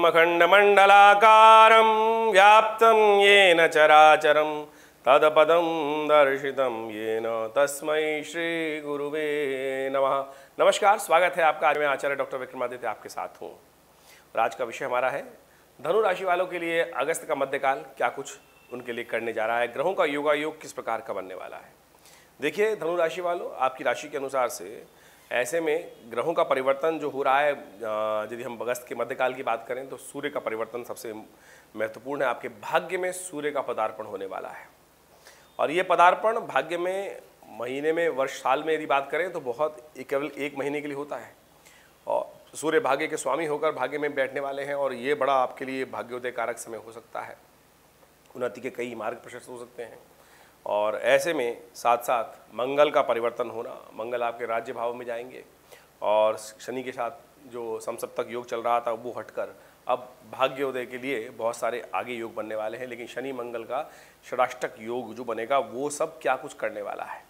अखण्डमण्डलाकारं व्याप्तं येन चराचरं तत्पदं दर्शितं येन तस्मै श्री गुरुवे नमः। नमस्कार, स्वागत है आपका। आज मैं आचार्य डॉक्टर विक्रमादित्य आपके साथ हूँ और आज का विषय हमारा है धनु राशि वालों के लिए अगस्त का मध्यकाल क्या कुछ उनके लिए करने जा रहा है, ग्रहों का योगायोग किस प्रकार का बनने वाला है। देखिए धनु राशि वालों, आपकी राशि के अनुसार से ऐसे में ग्रहों का परिवर्तन जो हो रहा है, यदि हम अगस्त के मध्यकाल की बात करें तो सूर्य का परिवर्तन सबसे महत्वपूर्ण है। आपके भाग्य में सूर्य का पदार्पण होने वाला है और ये पदार्पण भाग्य में महीने में, वर्ष, साल में यदि बात करें तो बहुत केवल एक महीने के लिए होता है और सूर्य भाग्य के स्वामी होकर भाग्य में बैठने वाले हैं और ये बड़ा आपके लिए भाग्योदय कारक समय हो सकता है। उन्नति के कई मार्ग प्रशस्त हो सकते हैं और ऐसे में साथ साथ मंगल का परिवर्तन होना, मंगल आपके राज्य भाव में जाएंगे और शनि के साथ जो समसप्तक योग चल रहा था वो हटकर अब भाग्योदय के लिए बहुत सारे आगे योग बनने वाले हैं। लेकिन शनि मंगल का षडाष्टक योग जो बनेगा वो सब क्या कुछ करने वाला है।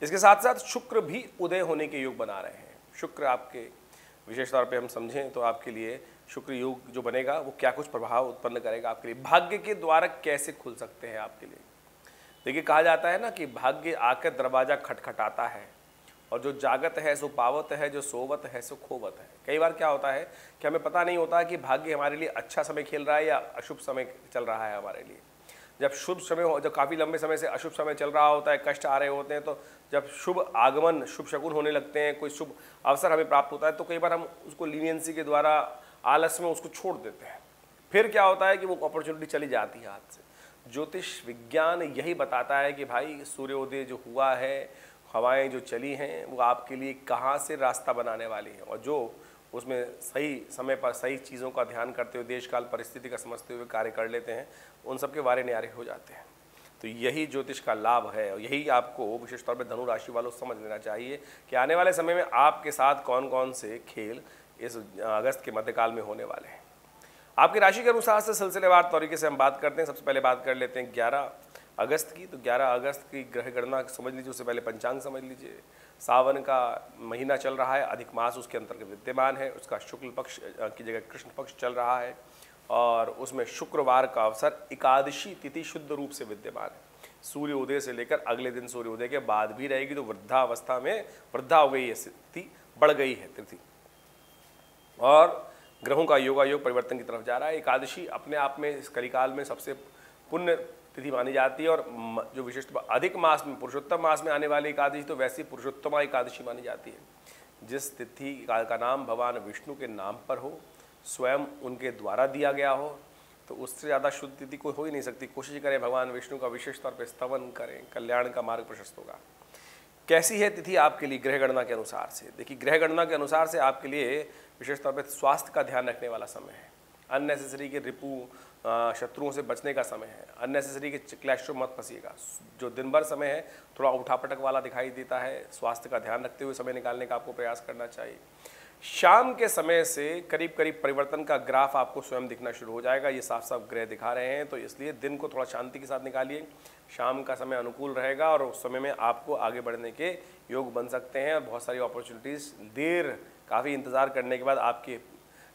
इसके साथ साथ शुक्र भी उदय होने के योग बना रहे हैं। शुक्र आपके विशेष तौर पे हम समझें तो आपके लिए शुक्र योग जो बनेगा वो क्या कुछ प्रभाव उत्पन्न करेगा आपके लिए, भाग्य के द्वार कैसे खुल सकते हैं आपके लिए। देखिए कहा जाता है ना कि भाग्य आकर दरवाजा खटखटाता है और जो जागत है सो पावत है, जो सोवत है सो खोवत है। कई बार क्या होता है कि हमें पता नहीं होता कि भाग्य हमारे लिए अच्छा समय खेल रहा है या अशुभ समय चल रहा है हमारे लिए। जब शुभ समय हो, जब काफ़ी लंबे समय से अशुभ समय चल रहा होता है, कष्ट आ रहे होते हैं, तो जब शुभ आगमन, शुभ शकुन होने लगते हैं, कोई शुभ अवसर हमें प्राप्त होता है तो कई बार हम उसको लीनियंसी के द्वारा आलस में उसको छोड़ देते हैं। फिर क्या होता है कि वो अपॉर्चुनिटी चली जाती है हाथ से। ज्योतिष विज्ञान यही बताता है कि भाई सूर्योदय जो हुआ है, हवाएं जो चली हैं, वो आपके लिए कहाँ से रास्ता बनाने वाली है और जो उसमें सही समय पर सही चीज़ों का ध्यान करते हुए, देश काल परिस्थिति का समझते हुए कार्य कर लेते हैं, उन सब के वारे न्यारे हो जाते हैं। तो यही ज्योतिष का लाभ है और यही आपको विशेष तौर पर धनु राशि वालों समझ लेना चाहिए कि आने वाले समय में आपके साथ कौन कौन से खेल इस अगस्त के मध्यकाल में होने वाले हैं। आपकी राशि के अनुसार से सिलसिलेवार तरीके से हम बात करते हैं। सबसे पहले बात कर लेते हैं 11 अगस्त की। तो 11 अगस्त की ग्रह गणना समझ लीजिए, उससे पहले पंचांग समझ लीजिए। सावन का महीना चल रहा है, अधिक मास उसके अंतर्गत विद्यमान है, उसका शुक्ल पक्ष की जगह कृष्ण पक्ष चल रहा है और उसमें शुक्रवार का अवसर एकादशी तिथि शुद्ध रूप से विद्यमान है। सूर्योदय से लेकर अगले दिन सूर्योदय के बाद भी रहेगी, तो वृद्धावस्था में वृद्धा हो गई है स्थिति, बढ़ गई है तिथि और ग्रहों का योगायोग परिवर्तन की तरफ जा रहा है। एकादशी अपने आप में इस कलिकाल में सबसे पुण्य तिथि मानी जाती है और जो विशिष्ट अधिक मास में, पुरुषोत्तम मास में आने वाली एकादशी तो वैसी पुरुषोत्तमा एकादशी मानी जाती है। जिस तिथि का नाम भगवान विष्णु के नाम पर हो, स्वयं उनके द्वारा दिया गया हो, तो उससे ज़्यादा शुद्ध तिथि कोई हो ही नहीं सकती। कोशिश करें भगवान विष्णु का विशेष तौर पर स्तवन करें, कल्याण का मार्ग प्रशस्त होगा। कैसी है तिथि आपके लिए ग्रह गणना के अनुसार से? देखिए ग्रह गणना के अनुसार से आपके लिए विशेष तौर पर स्वास्थ्य का ध्यान रखने वाला समय है। अननेसेसरी के रिपू शत्रुओं से बचने का समय है। अननेसेसरी के क्लैश में मत फंसिएगा। जो दिन भर समय है थोड़ा उठापटक वाला दिखाई देता है, स्वास्थ्य का ध्यान रखते हुए समय निकालने का आपको प्रयास करना चाहिए। शाम के समय से करीब करीब परिवर्तन का ग्राफ आपको स्वयं दिखना शुरू हो जाएगा। ये साफ साफ ग्रह दिखा रहे हैं, तो इसलिए दिन को थोड़ा शांति के साथ निकालिए। शाम का समय अनुकूल रहेगा और उस समय में आपको आगे बढ़ने के योग बन सकते हैं और बहुत सारी अपॉर्चुनिटीज़ देर काफ़ी इंतज़ार करने के बाद आपके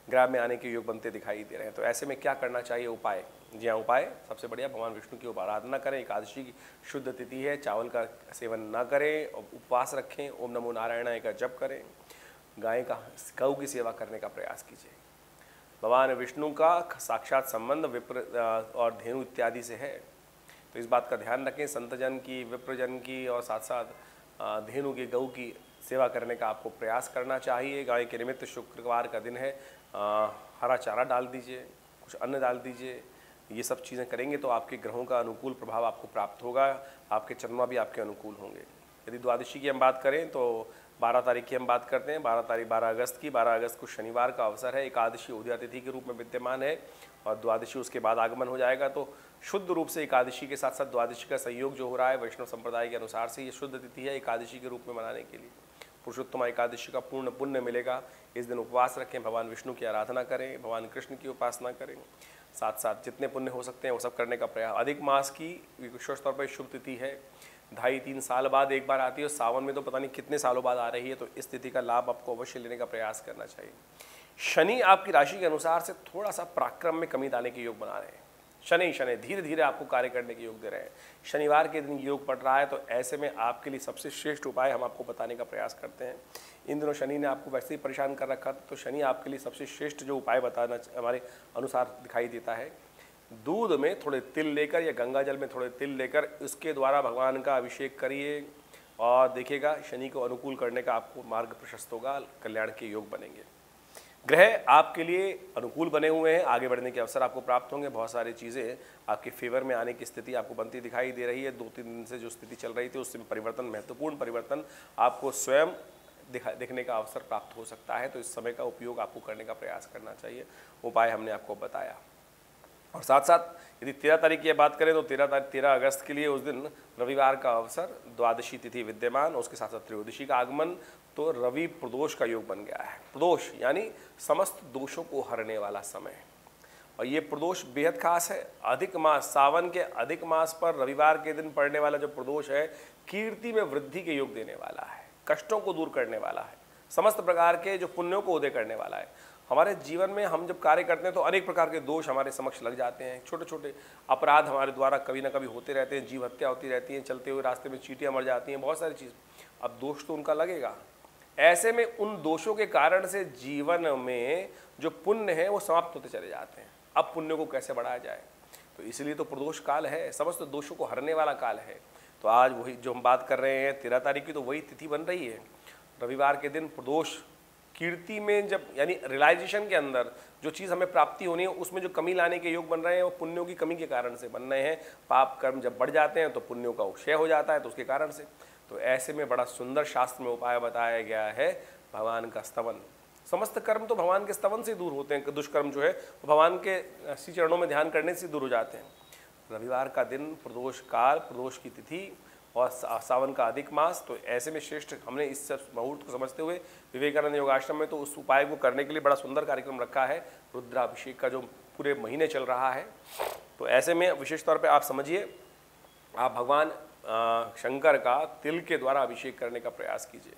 ग्राम में आने के योग बनते दिखाई दे रहे हैं। तो ऐसे में क्या करना चाहिए? उपाय, जी हाँ, उपाय सबसे बढ़िया भगवान विष्णु की आराधना करें। एकादशी की शुद्ध तिथि है, चावल का सेवन ना करें और उपवास रखें। ओम नमो नारायणाय का जप करें। गाय का, गौ की सेवा करने का प्रयास कीजिए। भगवान विष्णु का साक्षात संबंध विप्र और धेनु इत्यादि से है, तो इस बात का ध्यान रखें। संतजन की, विप्रजन की और साथ साथ धेनु की, गौ की सेवा करने का आपको प्रयास करना चाहिए। गाय के निमित्त शुक्रवार का दिन है, हरा चारा डाल दीजिए, कुछ अन्न डाल दीजिए। ये सब चीज़ें करेंगे तो आपके ग्रहों का अनुकूल प्रभाव आपको प्राप्त होगा। आपके चंद्रमा भी आपके अनुकूल होंगे। यदि द्वादशी की हम बात करें तो 12 तारीख की हम बात करते हैं। 12 अगस्त की। 12 अगस्त को शनिवार का अवसर है। एकादशी उदया तिथि के रूप में विद्यमान है और द्वादशी उसके बाद आगमन हो जाएगा। तो शुद्ध रूप से एकादशी के साथ साथ द्वादशी का संयोग जो हो रहा है वैष्णव संप्रदाय के अनुसार से ये शुद्ध तिथि है एकादशी के रूप में मनाने के लिए। पुरुषोत्तम एकादशी का पूर्ण पुण्य मिलेगा। इस दिन उपवास रखें, भगवान विष्णु की आराधना करें, भगवान कृष्ण की उपासना करें। साथ साथ जितने पुण्य हो सकते हैं वो सब करने का प्रयास। अधिक मास की विशेष तौर पर शुभ तिथि है, 2.5-3 साल बाद एक बार आती है और सावन में तो पता नहीं कितने सालों बाद आ रही है। तो इस तिथि का लाभ आपको अवश्य लेने का प्रयास करना चाहिए। शनि आपकी राशि के अनुसार से थोड़ा सा पराक्रम में कमी लाने के योग बना रहे हैं। शनि शनि धीरे धीरे आपको कार्य करने के योग दे रहे हैं। शनिवार के दिन योग पड़ रहा है, तो ऐसे में आपके लिए सबसे श्रेष्ठ उपाय हम आपको बताने का प्रयास करते हैं। इन दिनों शनि ने आपको वैसे ही परेशान कर रखा था, तो शनि आपके लिए सबसे श्रेष्ठ जो उपाय बताना हमारे अनुसार दिखाई देता है, दूध में थोड़े तिल लेकर या गंगा जल में थोड़े तिल लेकर उसके द्वारा भगवान का अभिषेक करिए और देखिएगा शनि को अनुकूल करने का आपको मार्ग प्रशस्त होगा, कल्याण के योग बनेंगे। ग्रह आपके लिए अनुकूल बने हुए हैं, आगे बढ़ने के अवसर आपको प्राप्त होंगे। बहुत सारी चीज़ें आपके फेवर में आने की स्थिति आपको बनती दिखाई दे रही है। 2-3 दिन से जो स्थिति चल रही थी उसमें परिवर्तन, महत्वपूर्ण परिवर्तन आपको स्वयं देखने का अवसर प्राप्त हो सकता है। तो इस समय का उपयोग आपको करने का प्रयास करना चाहिए। उपाय हमने आपको बताया। और साथ साथ यदि 13 तारीख की बात करें तो 13 अगस्त के लिए उस दिन रविवार का अवसर, द्वादशी तिथि विद्यमान, उसके साथ साथ त्रयोदशी का आगमन, तो रवि प्रदोष का योग बन गया है। प्रदोष यानी समस्त दोषों को हरने वाला समय, और ये प्रदोष बेहद खास है। अधिक मास, सावन के अधिक मास पर रविवार के दिन पड़ने वाला जो प्रदोष है, कीर्ति में वृद्धि के योग देने वाला है, कष्टों को दूर करने वाला है, समस्त प्रकार के जो पुण्यों को उदय करने वाला है। हमारे जीवन में हम जब कार्य करते हैं तो अनेक प्रकार के दोष हमारे समक्ष लग जाते हैं। छोटे छोटे अपराध हमारे द्वारा कभी ना कभी होते रहते हैं, जीव हत्या होती रहती है, चलते हुए रास्ते में चींटियां मर जाती हैं, बहुत सारी चीज़। अब दोष तो उनका लगेगा। ऐसे में उन दोषों के कारण से जीवन में जो पुण्य है वो समाप्त होते चले जाते हैं। अब पुण्य को कैसे बढ़ाया जाए, तो इसलिए तो प्रदोष काल है, समस्त दोषों को हरने वाला काल है। तो आज वही जो हम बात कर रहे हैं 13 तारीख की, तो वही तिथि बन रही है। रविवार के दिन प्रदोष कीर्ति में, जब यानी रियलाइजेशन के अंदर जो चीज़ हमें प्राप्ति होनी है उसमें जो कमी लाने के योग बन रहे हैं वो पुण्यों की कमी के कारण से बन रहे हैं। पाप कर्म जब बढ़ जाते हैं तो पुण्यों का क्षय हो जाता है, तो उसके कारण से। तो ऐसे में बड़ा सुंदर शास्त्र में उपाय बताया गया है, भगवान का स्तवन। समस्त कर्म तो भगवान के स्तवन से दूर होते हैं, दुष्कर्म जो है वो भगवान के श्री चरणों में ध्यान करने से दूर हो जाते हैं। रविवार का दिन, प्रदोष काल, प्रदोष की तिथि और सावन का अधिक मास, तो ऐसे में श्रेष्ठ हमने इस मुहूर्त को समझते हुए विवेकानंद योगाश्रम में तो उस उपाय को करने के लिए बड़ा सुंदर कार्यक्रम रखा है, रुद्राभिषेक का, जो पूरे महीने चल रहा है। तो ऐसे में विशेष तौर पे आप समझिए, आप भगवान शंकर का तिल के द्वारा अभिषेक करने का प्रयास कीजिए,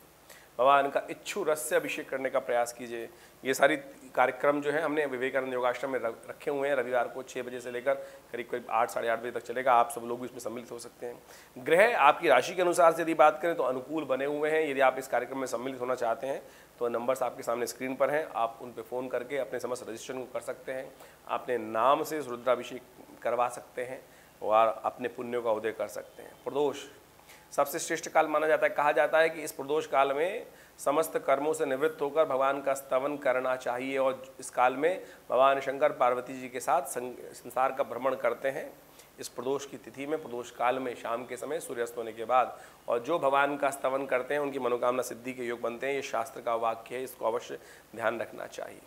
भगवान का इच्छु रस से अभिषेक करने का प्रयास कीजिए। ये सारी कार्यक्रम जो है हमने विवेकानंद योगाश्रम में रखे हुए हैं। रविवार को 6 बजे से लेकर करीब करीब 8 साढ़े 8 बजे तक चलेगा। आप सब लोग भी इसमें सम्मिलित हो सकते हैं। ग्रह आपकी राशि के अनुसार से यदि बात करें तो अनुकूल बने हुए हैं। यदि आप इस कार्यक्रम में सम्मिलित होना चाहते हैं तो नंबर्स आपके सामने स्क्रीन पर हैं, आप उन पर फ़ोन करके अपने समस्त रजिस्ट्रेशन को कर सकते हैं, अपने नाम से रुद्राभिषेक करवा सकते हैं और अपने पुण्यों का उदय कर सकते हैं। प्रदोष सबसे श्रेष्ठ काल माना जाता है। कहा जाता है कि इस प्रदोष काल में समस्त कर्मों से निवृत्त होकर भगवान का स्तवन करना चाहिए, और इस काल में भगवान शंकर पार्वती जी के साथ संसार का भ्रमण करते हैं। इस प्रदोष की तिथि में, प्रदोष काल में, शाम के समय सूर्यास्त होने के बाद, और जो भगवान का स्तवन करते हैं उनकी मनोकामना सिद्धि के योग बनते हैं। ये शास्त्र का वाक्य है, इसको अवश्य ध्यान रखना चाहिए।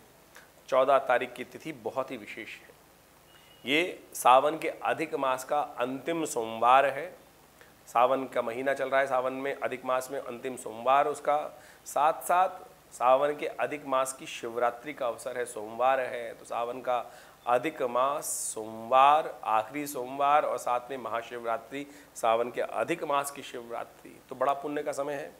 14 तारीख की तिथि बहुत ही विशेष है। ये सावन के अधिक मास का अंतिम सोमवार है। सावन का महीना चल रहा है, सावन में अधिक मास में अंतिम सोमवार उसका, साथ साथ सावन के अधिक मास की शिवरात्रि का अवसर है, सोमवार है। तो सावन का अधिक मास सोमवार, आखिरी सोमवार, और साथ में महाशिवरात्रि, सावन के अधिक मास की शिवरात्रि, तो बड़ा पुण्य का समय है।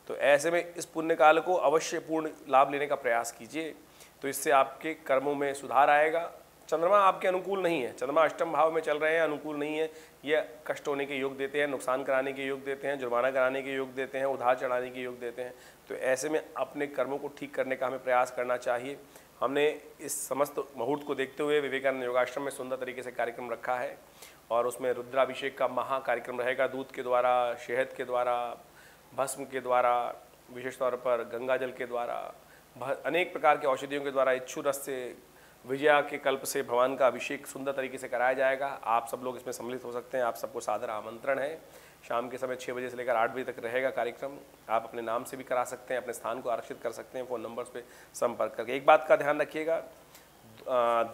तो ऐसे में इस पुण्य काल को अवश्य पूर्ण लाभ लेने का प्रयास कीजिए, तो इससे आपके कर्मों में सुधार आएगा। चंद्रमा आपके अनुकूल नहीं है, चंद्रमा अष्टम भाव में चल रहे हैं, अनुकूल नहीं है। ये कष्ट होने के योग देते हैं, नुकसान कराने के योग देते हैं, जुर्माना कराने के योग देते हैं, उधार चढ़ाने के योग देते हैं। तो ऐसे में अपने कर्मों को ठीक करने का हमें प्रयास करना चाहिए। हमने इस समस्त मुहूर्त को देखते हुए विवेकानंद योगाश्रम में सुंदर तरीके से कार्यक्रम रखा है, और उसमें रुद्राभिषेक का महा कार्यक्रम रहेगा। दूध के द्वारा, शहद के द्वारा, भस्म के द्वारा, विशेष तौर पर गंगा जल के द्वारा, अनेक प्रकार के औषधियों के द्वारा, इच्छु रस से, विजया के कल्प से भगवान का अभिषेक सुंदर तरीके से कराया जाएगा। आप सब लोग इसमें सम्मिलित हो सकते हैं। आप सबको सादर आमंत्रण है। शाम के समय 6 बजे से लेकर 8 बजे तक रहेगा कार्यक्रम। आप अपने नाम से भी करा सकते हैं, अपने स्थान को आरक्षित कर सकते हैं फ़ोन नंबर्स पे संपर्क करके। एक बात का ध्यान रखिएगा,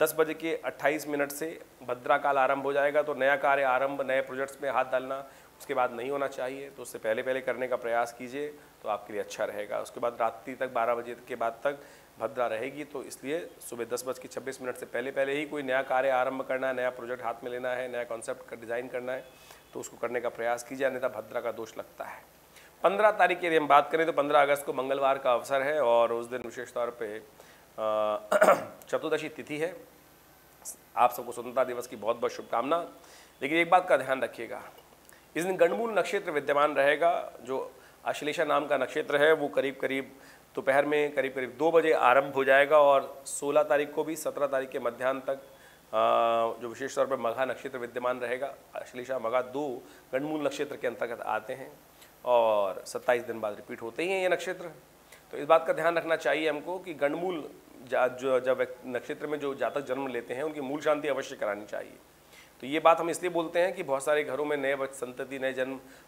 10 बजे के 28 मिनट से भद्रा काल आरंभ हो जाएगा। तो नया कार्य आरंभ, नए प्रोजेक्ट्स में हाथ डालना उसके बाद नहीं होना चाहिए, तो उससे पहले पहले करने का प्रयास कीजिए, तो आपके लिए अच्छा रहेगा। उसके बाद रात्रि तक 12 बजे के बाद तक भद्रा रहेगी, तो इसलिए सुबह 10:26 से पहले पहले ही कोई नया कार्य आरंभ करना है, नया प्रोजेक्ट हाथ में लेना है, नया कॉन्सेप्ट का डिज़ाइन करना है, तो उसको करने का प्रयास कीजिए, अन्यथा भद्रा का दोष लगता है। 15 तारीख की यदि हम बात करें तो 15 अगस्त को मंगलवार का अवसर है, और उस दिन विशेष तौर पे चतुर्दशी तिथि है। आप सबको स्वतंत्रता दिवस की बहुत बहुत शुभकामना। लेकिन एक बात का ध्यान रखिएगा, इस दिन गणमूल नक्षत्र विद्यमान रहेगा। जो अश्लेषा नाम का नक्षत्र है वो करीब करीब दोपहर में करीब करीब 2 बजे आरंभ हो जाएगा और 16 तारीख को भी 17 तारीख के मध्याह्न तक जो विशेष तौर पर मघा नक्षत्र विद्यमान रहेगा। अश्लेषा मघा 2 गणमूल नक्षत्र के अंतर्गत आते हैं और 27 दिन बाद रिपीट होते ही हैं ये नक्षत्र। तो इस बात का ध्यान रखना चाहिए हमको कि गणमूल जब नक्षत्र में जो जातक जन्म लेते हैं उनकी मूल शांति अवश्य करानी चाहिए। तो ये बात हम इसलिए बोलते हैं कि बहुत सारे घरों में नए संतति नए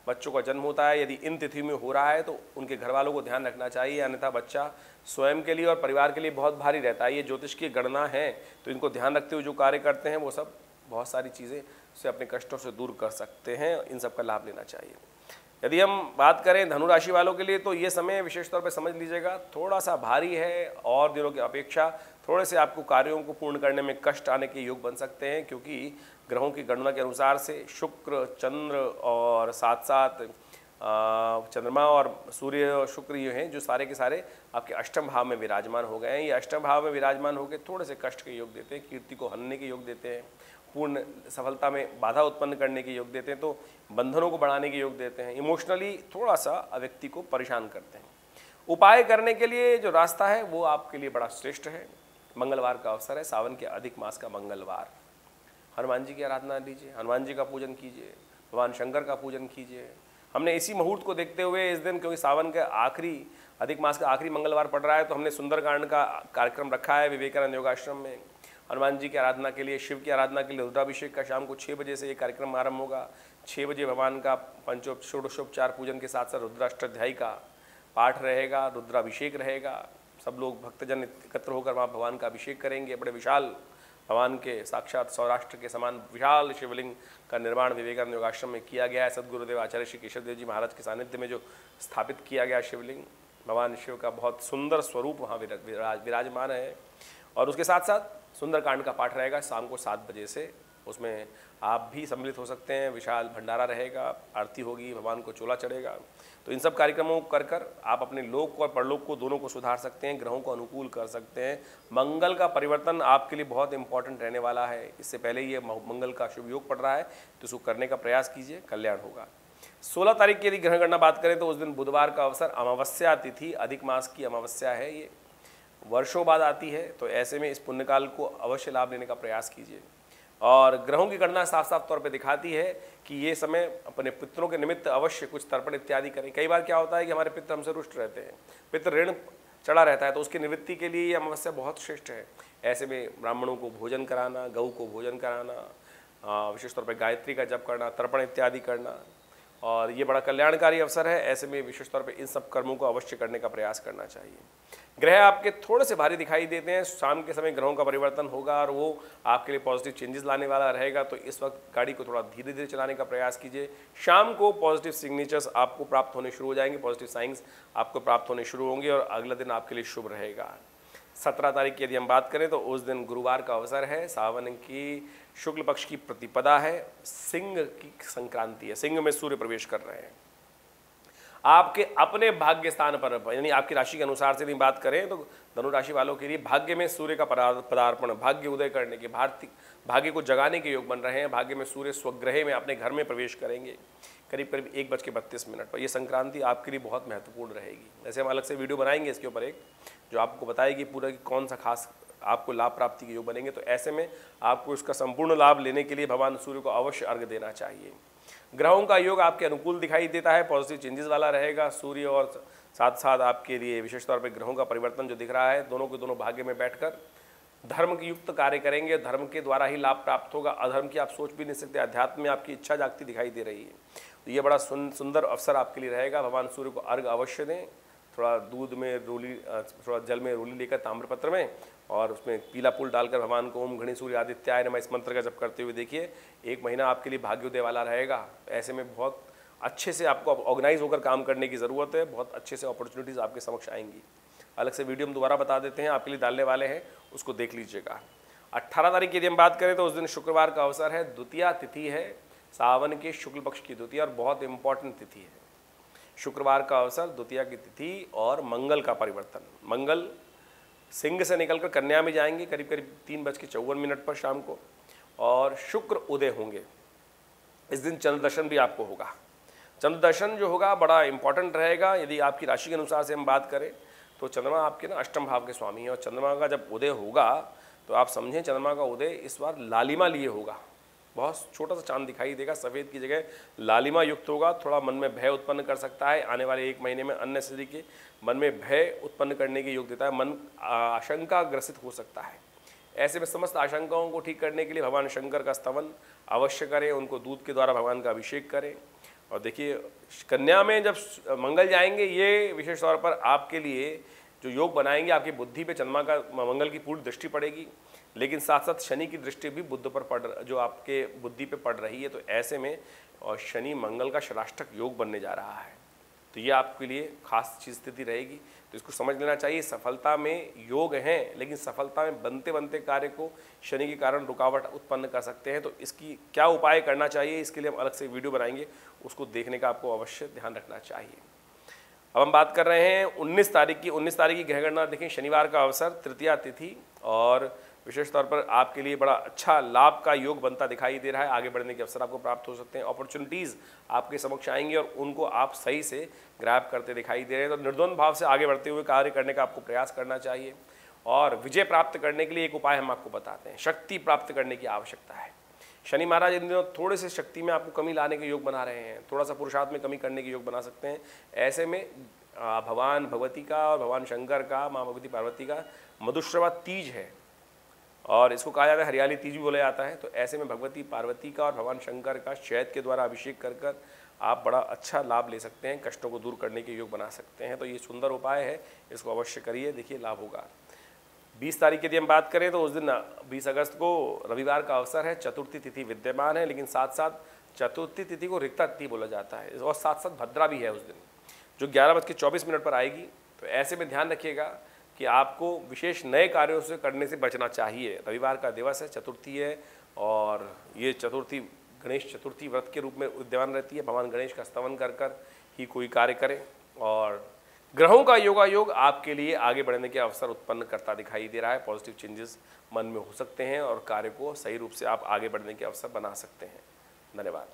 बच्चों का जन्म होता है। यदि इन तिथि में हो रहा है तो उनके घर वालों को ध्यान रखना चाहिए, अन्यथा बच्चा स्वयं के लिए और परिवार के लिए बहुत भारी रहता है। ये ज्योतिष की गणना है, तो इनको ध्यान रखते हुए जो कार्य करते हैं वो सब बहुत सारी चीज़ें से अपने कष्टों से दूर कर सकते हैं। इन सब का लाभ लेना चाहिए। यदि हम बात करें धनु राशि वालों के लिए तो ये समय विशेष तौर पर समझ लीजिएगा थोड़ा सा भारी है और दिनों की अपेक्षा थोड़े से आपको कार्यों को पूर्ण करने में कष्ट आने के योग बन सकते हैं, क्योंकि ग्रहों की गणना के अनुसार से शुक्र, चंद्र और साथ साथ चंद्रमा और सूर्य शुक्र ये हैं जो सारे के सारे आपके अष्टम भाव में विराजमान हो गए हैं। ये अष्टम भाव में विराजमान होकर थोड़े से कष्ट के योग देते हैं, कीर्ति को हनने के योग देते हैं, पूर्ण सफलता में बाधा उत्पन्न करने के योग देते हैं, तो बंधनों को बढ़ाने के योग देते हैं, इमोशनली थोड़ा सा व्यक्ति को परेशान करते हैं। उपाय करने के लिए जो रास्ता है वो आपके लिए बड़ा श्रेष्ठ है। मंगलवार का अवसर है, सावन के अधिक मास का मंगलवार। हनुमान जी की आराधना लीजिए, हनुमान जी का पूजन कीजिए, भगवान शंकर का पूजन कीजिए। हमने इसी मुहूर्त को देखते हुए इस दिन, क्योंकि सावन के आखिरी अधिक मास का आखिरी मंगलवार पड़ रहा है, तो हमने सुंदरकांड का कार्यक्रम रखा है विवेकानंद योगाश्रम में। हनुमान जी की आराधना के लिए, शिव की आराधना के लिए रुद्राभिषेक का शाम को 6 बजे से ये कार्यक्रम आरंभ होगा। 6 बजे भगवान का षोडशोपचार पूजन के साथ साथ रुद्राष्टाध्यायी का पाठ रहेगा, रुद्राभिषेक रहेगा। सब लोग भक्तजन एकत्र होकर वहाँ भगवान का अभिषेक करेंगे। बड़े विशाल भगवान के साक्षात सौराष्ट्र के समान विशाल शिवलिंग का निर्माण विवेकानंद योगाश्रम में किया गया है। सदगुरुदेव आचार्य श्री केशव देव जी महाराज के सानिध्य में जो स्थापित किया गया शिवलिंग, भगवान शिव का बहुत सुंदर स्वरूप वहाँ विराजमान है। और उसके साथ साथ सुंदरकांड का पाठ रहेगा शाम को 7 बजे से। उसमें आप भी सम्मिलित हो सकते हैं। विशाल भंडारा रहेगा, आरती होगी, भगवान को चोला चढ़ेगा। तो इन सब कार्यक्रमों को कर आप अपने लोक और परलोक को दोनों को सुधार सकते हैं, ग्रहों को अनुकूल कर सकते हैं। मंगल का परिवर्तन आपके लिए बहुत इंपॉर्टेंट रहने वाला है। इससे पहले ये मंगल का शुभ योग पड़ रहा है, तो इसको करने का प्रयास कीजिए, कल्याण होगा। 16 तारीख की यदि ग्रहण गणना बात करें तो उस दिन बुधवार का अवसर, अमावस्या तिथि, अधिक मास की अमावस्या है। ये वर्षों बाद आती है, तो ऐसे में इस पुण्यकाल को अवश्य लाभ लेने का प्रयास कीजिए। और ग्रहों की गणना साफ साफ तौर पे दिखाती है कि ये समय अपने पितरों के निमित्त अवश्य कुछ तर्पण इत्यादि करें। कई बार क्या होता है कि हमारे पितर हमसे रुष्ट रहते हैं, पितृ ऋण चढ़ा रहता है, तो उसकी निवृत्ति के लिए ये अमावस्या बहुत श्रेष्ठ है। ऐसे में ब्राह्मणों को भोजन कराना, गऊ को भोजन कराना, विशेष तौर पर गायत्री का जप करना, तर्पण इत्यादि करना, और ये बड़ा कल्याणकारी अवसर है। ऐसे में विशेष तौर पे इन सब कर्मों को अवश्य करने का प्रयास करना चाहिए। ग्रह आपके थोड़े से भारी दिखाई देते हैं। शाम के समय ग्रहों का परिवर्तन होगा और वो आपके लिए पॉजिटिव चेंजेस लाने वाला रहेगा, तो इस वक्त गाड़ी को थोड़ा धीरे धीरे चलाने का प्रयास कीजिए। शाम को पॉजिटिव सिग्नेचर्स आपको प्राप्त होने शुरू हो जाएंगे, पॉजिटिव साइंस आपको प्राप्त होने शुरू होंगे और अगला दिन आपके लिए शुभ रहेगा। 17 तारीख की यदि हम बात करें तो उस दिन गुरुवार का अवसर है। सावन की शुक्ल पक्ष की प्रतिपदा है, सिंह की संक्रांति है, सिंह में सूर्य प्रवेश कर रहे हैं। आपके अपने भाग्य स्थान पर, यानी आपकी राशि के अनुसार से यदि बात करें तो धनु राशि वालों के लिए भाग्य में सूर्य का पदार्पण, भाग्य उदय करने के, भाग्य को जगाने के योग बन रहे हैं। भाग्य में सूर्य स्वग्रह में अपने घर में प्रवेश करेंगे करीब करीब 1:32 पर। यह संक्रांति आपके लिए बहुत महत्वपूर्ण रहेगी। वैसे हम अलग से वीडियो बनाएंगे इसके ऊपर एक, जो आपको बताएगी पूरा कि कौन सा खास आपको लाभ प्राप्ति के योग बनेंगे। तो ऐसे में आपको इसका संपूर्ण लाभ लेने के लिए भगवान सूर्य को अवश्य अर्घ्य देना चाहिए। ग्रहों का योग आपके अनुकूल दिखाई देता है, पॉजिटिव चेंजेस वाला रहेगा। सूर्य और साथ साथ आपके लिए विशेष तौर पर ग्रहों का परिवर्तन जो दिख रहा है, दोनों के दोनों भाग्य में बैठकर धर्म की युक्त कार्य करेंगे। धर्म के द्वारा ही लाभ प्राप्त होगा, अधर्म की आप सोच भी नहीं सकते। अध्यात्म में आपकी इच्छा जागती दिखाई दे रही है, तो ये बड़ा सुंदर अवसर आपके लिए रहेगा। भगवान सूर्य को अर्घ अवश्य दें। थोड़ा दूध में रोली, थोड़ा जल में रोली लेकर ताम्रपत्र में, और उसमें पीला फूल डालकर भगवान को ओम घणी सूर्य आदित्याय नमः इस मंत्र का जप करते हुए देखिए। 1 महीना आपके लिए भाग्योदय वाला रहेगा। ऐसे में बहुत अच्छे से आपको ऑर्गेनाइज होकर काम करने की ज़रूरत है। बहुत अच्छे से अपॉर्चुनिटीज़ आपके समक्ष आएंगी। अलग से वीडियो हम दोबारा बता देते हैं, आपके लिए डालने वाले हैं, उसको देख लीजिएगा। 18 तारीख की यदि हम बात करें तो उस दिन शुक्रवार का अवसर है। द्वितीया तिथि है, सावन के शुक्ल पक्ष की द्वितीया, और बहुत इंपॉर्टेंट तिथि है। शुक्रवार का अवसर, द्वितीया की तिथि और मंगल का परिवर्तन। मंगल सिंह से निकलकर कन्या में जाएंगे करीब करीब 3:54 पर शाम को, और शुक्र उदय होंगे। इस दिन चंद्र दर्शन भी आपको होगा। चंद्र दर्शन जो होगा बड़ा इंपॉर्टेंट रहेगा। यदि आपकी राशि के अनुसार से हम बात करें तो चंद्रमा आपके ना अष्टम भाव के स्वामी हैं, और चंद्रमा का जब उदय होगा तो आप समझें चंद्रमा का उदय इस बार लालिमा लिए होगा। बहुत छोटा सा चांद दिखाई देगा, सफ़ेद की जगह लालिमा युक्त होगा। थोड़ा मन में भय उत्पन्न कर सकता है। आने वाले 1 महीने में अन्य शरीर के मन में भय उत्पन्न करने की योग देता है। मन आशंका ग्रसित हो सकता है। ऐसे में समस्त आशंकाओं को ठीक करने के लिए भगवान शंकर का स्तवन अवश्य करें, उनको दूध के द्वारा भगवान का अभिषेक करें। और देखिए कन्या में जब मंगल जाएंगे, ये विशेष तौर पर आपके लिए जो योग बनाएंगे, आपकी बुद्धि पे चंद्रमा का मंगल की पूरी दृष्टि पड़ेगी, लेकिन साथ साथ शनि की दृष्टि भी बुद्ध पर जो आपके बुद्धि पे पड़ रही है। तो ऐसे में और शनि मंगल का षडाष्टक योग बनने जा रहा है, तो ये आपके लिए खास चीज स्थिति रहेगी। तो इसको समझ लेना चाहिए। सफलता में योग हैं, लेकिन सफलता में बनते बनते कार्य को शनि के कारण रुकावट उत्पन्न कर सकते हैं। तो इसकी क्या उपाय करना चाहिए, इसके लिए हम अलग से वीडियो बनाएंगे, उसको देखने का आपको अवश्य ध्यान रखना चाहिए। अब हम बात कर रहे हैं 19 तारीख की। 19 तारीख की ग्रहगणना देखें, शनिवार का अवसर, तृतीया तिथि, और विशेष तौर पर आपके लिए बड़ा अच्छा लाभ का योग बनता दिखाई दे रहा है। आगे बढ़ने के अवसर आपको प्राप्त हो सकते हैं। अपॉर्चुनिटीज़ आपके समक्ष आएंगी और उनको आप सही से ग्रैब करते दिखाई दे रहे हैं। तो निर्द्वंद भाव से आगे बढ़ते हुए कार्य करने का आपको प्रयास करना चाहिए। और विजय प्राप्त करने के लिए एक उपाय हम आपको बताते हैं। शक्ति प्राप्त करने की आवश्यकता है। शनि महाराज इन दिनों थोड़े से शक्ति में आपको कमी लाने के योग बना रहे हैं, थोड़ा सा पुरुषार्थ में कमी करने के योग बना सकते हैं। ऐसे में भगवान भगवती का और भगवान शंकर का, माँ भगवती पार्वती का मधुश्रवा तीज है, और इसको कहा जाता है हरियाली तीज भी बोला जाता है। तो ऐसे में भगवती पार्वती का और भगवान शंकर का शहद के द्वारा अभिषेक कर कर आप बड़ा अच्छा लाभ ले सकते हैं, कष्टों को दूर करने के योग बना सकते हैं। तो ये सुंदर उपाय है, इसको अवश्य करिए, देखिए लाभ होगा। 20 तारीख की यदि हम बात करें तो उस दिन 20 अगस्त को रविवार का अवसर है। चतुर्थी तिथि विद्यमान है, लेकिन साथ साथ चतुर्थी तिथि को रिक्ता तिथि बोला जाता है, और साथ साथ भद्रा भी है उस दिन, जो 11:24 पर आएगी। तो ऐसे में ध्यान रखिएगा कि आपको विशेष नए कार्यों से करने से बचना चाहिए। रविवार का दिवस है, चतुर्थी है, और ये चतुर्थी गणेश चतुर्थी व्रत के रूप में विद्यमान रहती है। भगवान गणेश का स्तवन कर कर ही कोई कार्य करें। और ग्रहों का योगायोग आपके लिए आगे बढ़ने के अवसर उत्पन्न करता दिखाई दे रहा है। पॉजिटिव चेंजेस मन में हो सकते हैं और कार्य को सही रूप से आप आगे बढ़ने के अवसर बना सकते हैं। धन्यवाद।